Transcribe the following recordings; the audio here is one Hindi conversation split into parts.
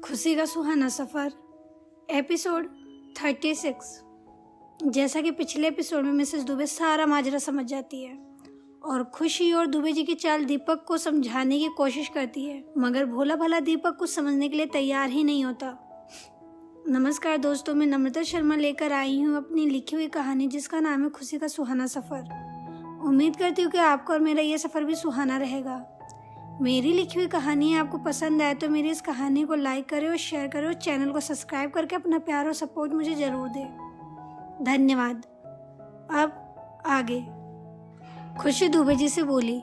खुशी का सुहाना सफ़र एपिसोड 36। जैसा कि पिछले एपिसोड में मिसेस दुबे सारा माजरा समझ जाती है और खुशी और दुबे जी की चाल दीपक को समझाने की कोशिश करती है, मगर भोला भला दीपक कुछ समझने के लिए तैयार ही नहीं होता। नमस्कार दोस्तों, मैं नम्रता शर्मा लेकर आई हूँ अपनी लिखी हुई कहानी जिसका नाम है खुशी का सुहाना सफ़र। उम्मीद करती हूँ कि आपको और मेरा ये सफ़र भी सुहाना रहेगा। मेरी लिखी हुई कहानी आपको पसंद आए तो मेरी इस कहानी को लाइक करें और शेयर करें और चैनल को सब्सक्राइब करके अपना प्यार और सपोर्ट मुझे ज़रूर दें। धन्यवाद। अब आगे। खुशी दुबे जी से बोली,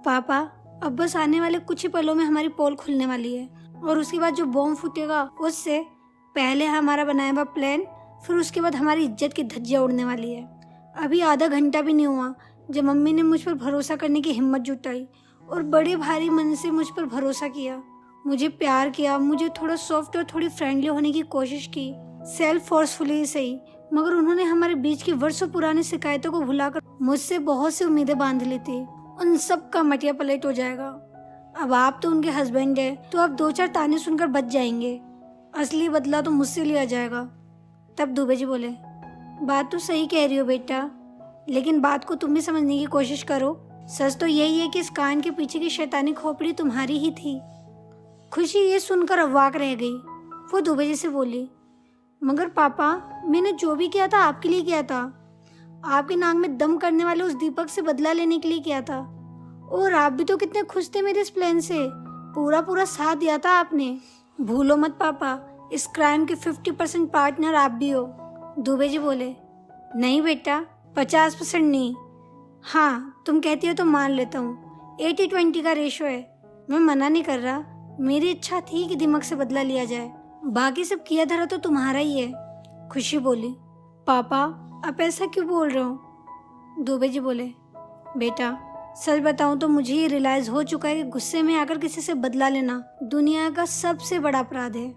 पापा अब बस आने वाले कुछ ही पलों में हमारी पोल खुलने वाली है और उसके बाद जो बॉम्ब फूटेगा उससे पहले हमारा बनाया हुआ प्लान, फिर उसके बाद हमारी इज्जत की धज्जियाँ उड़ने वाली है। अभी आधा घंटा भी नहीं हुआ जब मम्मी ने मुझ पर भरोसा करने की हिम्मत जुटाई और बड़े भारी मन से मुझ पर भरोसा किया, मुझे प्यार किया, मुझे थोड़ा सॉफ्ट और थोड़ी फ्रेंडली होने की कोशिश की, सेल्फ फोर्सफुली ही सही, मगर उन्होंने हमारे बीच की वर्षों पुरानी शिकायतों को भुलाकर मुझसे बहुत सी उम्मीदें बांध ली थी। उन सब का मटिया पलट हो जाएगा। अब आप तो उनके हस्बैंड है तो आप दो चार ताने सुनकर बच जाएंगे, असली बदला तो मुझसे लिया जाएगा। तब दुबे जी बोले, बात तो सही कह रही हो बेटा, लेकिन बात को तुम भी समझने की कोशिश करो। सच तो यही है कि इस कान के पीछे की शैतानी खोपड़ी तुम्हारी ही थी। खुशी ये सुनकर अवाक रह गई। वो दुबे जी से बोली, मगर पापा मैंने जो भी किया था आपके लिए किया था, आपके नाक में दम करने वाले उस दीपक से बदला लेने के लिए किया था। और आप भी तो कितने खुश थे मेरे इस प्लान से, पूरा पूरा साथ दिया था आपने। भूलो मत पापा, इस क्राइम के 50% पार्टनर आप भी हो। दुबे जी बोले, नहीं बेटा 50% नहीं, हाँ तुम कहती हो तो मान लेता हूँ, 80-20 का रेशो है। मैं मना नहीं कर रहा, मेरी इच्छा थी कि दिमाग से बदला लिया जाए, बाकी सब किया धरा तो तुम्हारा ही है। खुशी बोली, पापा आप ऐसा क्यों बोल रहे हो? दुबे जी बोले, बेटा सच बताऊं तो मुझे ये रियलाइज हो चुका है कि गुस्से में आकर किसी से बदला लेना दुनिया का सबसे बड़ा अपराध है।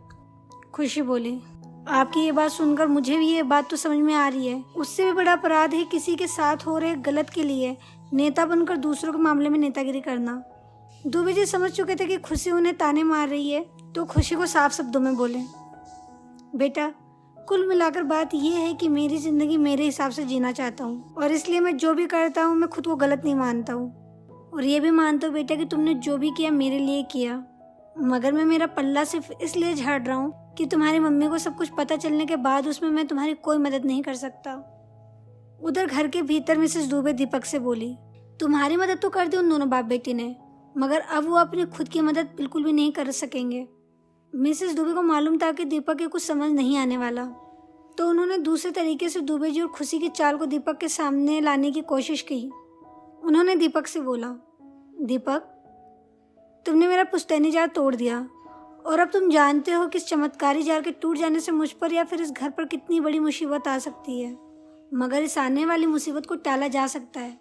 खुशी बोली, आपकी ये बात सुनकर मुझे भी ये बात तो समझ में आ रही है। उससे भी बड़ा अपराध है किसी के साथ हो रहे गलत के लिए नेता बनकर दूसरों के मामले में नेतागिरी करना। दुबे जी समझ चुके थे कि खुशी उन्हें ताने मार रही है, तो खुशी को साफ शब्दों में बोले, बेटा कुल मिलाकर बात यह है कि मेरी जिंदगी मेरे हिसाब से जीना चाहता हूँ और इसलिए मैं जो भी करता हूँ मैं खुद को गलत नहीं मानता हूँ और ये भी मानता हूँ बेटा कि तुमने जो भी किया मेरे लिए किया, मगर मैं मेरा पल्ला सिर्फ इसलिए झाड़ रहा हूँ कि तुम्हारी मम्मी को सब कुछ पता चलने के बाद उसमें मैं तुम्हारी कोई मदद नहीं कर सकता। उधर घर के भीतर मिसेस दुबे दीपक से बोली, तुम्हारी मदद तो कर दी उन दोनों बाप बेटी ने, मगर अब वो अपनी खुद की मदद बिल्कुल भी नहीं कर सकेंगे। मिसेस दुबे को मालूम था कि दीपक के कुछ समझ नहीं आने वाला, तो उन्होंने दूसरे तरीके से दुबे जी और खुशी की चाल को दीपक के सामने लाने की कोशिश की। उन्होंने दीपक से बोला, दीपक तुमने मेरा पुश्तैनी जार तोड़ दिया और अब तुम जानते हो कि इस चमत्कारी जार के टूट जाने से मुझ पर या फिर इस घर पर कितनी बड़ी मुसीबत आ सकती है, मगर इस आने वाली मुसीबत को टाला जा सकता है।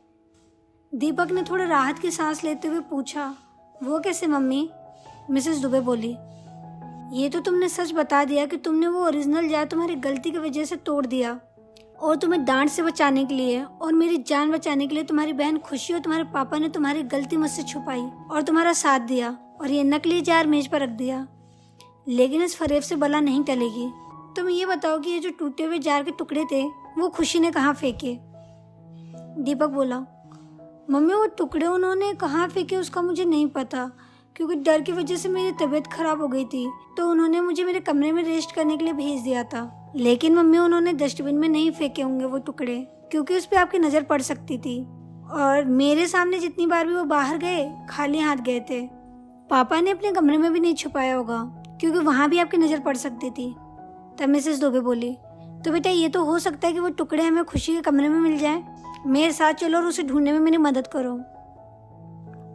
दीपक ने थोड़ा राहत की सांस लेते हुए पूछा, वो कैसे मम्मी? मिसेस दुबे बोली, ये तो तुमने सच बता दिया कि तुमने वो ओरिजिनल जार तुम्हारी गलती की वजह से तोड़ दिया और तुम्हें डांट से बचाने के लिए और मेरी जान बचाने के लिए तुम्हारी बहन खुशी और तुम्हारे पापा ने तुम्हारी गलती मुझसे छुपाई और तुम्हारा साथ दिया और ये नकली जार मेज पर रख दिया। लेकिन इस फरेब से बला नहीं टलेगी। तुम ये बताओ कि ये जो टूटे हुए जार के टुकड़े थे वो खुशी ने कहाँ फेंके? दीपक बोला, मम्मी वो टुकड़े उन्होंने कहाँ फेंके उसका मुझे नहीं पता, क्योंकि डर की वजह से मेरी तबीयत खराब हो गई थी तो उन्होंने मुझे मेरे कमरे में रेस्ट करने के लिए भेज दिया था। लेकिन मम्मी उन्होंने डस्टबिन में नहीं फेंके होंगे वो टुकड़े, क्योंकि उस पर आपकी नज़र पड़ सकती थी और मेरे सामने जितनी बार भी वो बाहर गए खाली हाथ गए थे। पापा ने अपने कमरे में भी नहीं छुपाया होगा क्योंकि वहाँ भी आपकी नज़र पड़ सकती थी। तब मिसेस दुबे बोली, तो बेटा ये तो हो सकता है कि वो टुकड़े हमें खुशी के कमरे में मिल जाए, मेरे साथ चलो और उसे ढूंढने में मेरी मदद करो।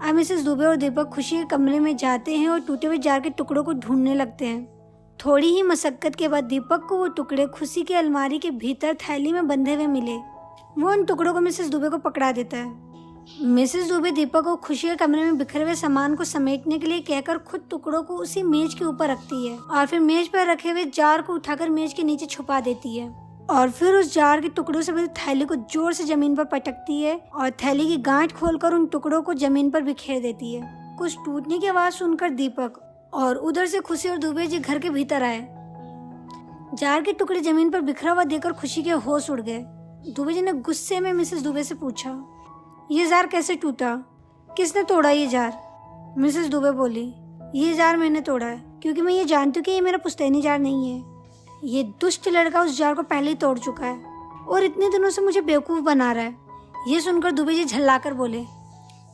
अब मिसेस दुबे और दीपक खुशी के कमरे में जाते हैं और टूटे हुए जार के टुकड़ों को ढूंढने लगते हैं। थोड़ी ही मशक्कत के बाद दीपक को वो टुकड़े खुशी की अलमारी के भीतर थैली में बंधे हुए मिले। वो उन टुकड़ों को मिसेस दुबे को पकड़ा देता है। मिसेस दुबे दीपक को खुशी के कमरे में बिखरे हुए सामान को समेटने के लिए कहकर खुद टुकड़ों को उसी मेज के ऊपर रखती है और फिर मेज पर रखे हुए जार को उठाकर मेज के नीचे छुपा देती है और फिर उस जार के टुकड़ों से भरी थैली को जोर से जमीन पर पटकती है और थैली की गांठ खोलकर उन टुकड़ों को जमीन पर बिखेर देती है। कुछ टूटने की आवाज सुनकर दीपक और उधर से खुशी और दुबे जी घर के भीतर आए। जार के टुकड़े जमीन पर बिखरा हुआ देखकर खुशी के होश उड़ गए। दुबे जी ने गुस्से में मिसेस दुबे से पूछा, ये जार कैसे टूटा? किसने तोड़ा ये जार? मिसेस दुबे बोली, ये जार मैंने तोड़ा है, क्योंकि मैं ये जानती हूँ कि ये मेरा पुश्तैनी जार नहीं है। ये दुष्ट लड़का उस जार को पहले ही तोड़ चुका है और इतने दिनों से मुझे बेवकूफ़ बना रहा है। ये सुनकर दुबे जी झल्लाकर बोले,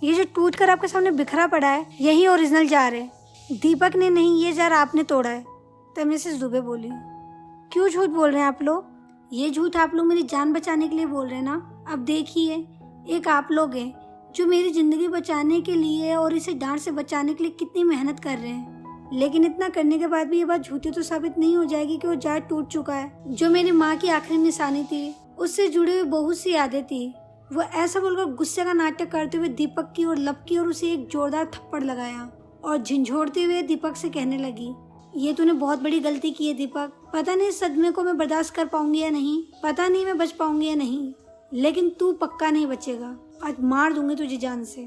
ये जो टूट कर आपके सामने बिखरा पड़ा है यही ओरिजिनल जार है। दीपक ने नहीं, ये जार आपने तोड़ा है। तब मिसेस दुबे बोली, क्यों झूठ बोल रहे हैं आप लोग? ये झूठ आप लोग मेरी जान बचाने के लिए बोल रहे हैं ना? अब देखिए, एक आप लोग हैं जो मेरी ज़िंदगी बचाने के लिए और इसे डांट से बचाने के लिए कितनी मेहनत कर रहे हैं, लेकिन इतना करने के बाद भी ये बात झूठी तो साबित नहीं हो जाएगी कि वो जार टूट चुका है। जो मेरी माँ की आखिरी निशानी थी, उससे जुड़ी हुई बहुत सी यादें थी। वो ऐसा बोलकर गुस्से का नाटक करते हुए दीपक की ओर लपकी और उसे एक जोरदार थप्पड़ लगाया और झिंझोड़ते हुए दीपक से कहने लगी, ये तूने बहुत बड़ी गलती की है दीपक। पता नहीं इस सदमे को मैं बर्दाश्त कर पाऊंगी या नहीं, पता नहीं मैं बच पाऊंगी या नहीं, लेकिन तू पक्का नहीं बचेगा। आज मार दूंगी तुझे जान से।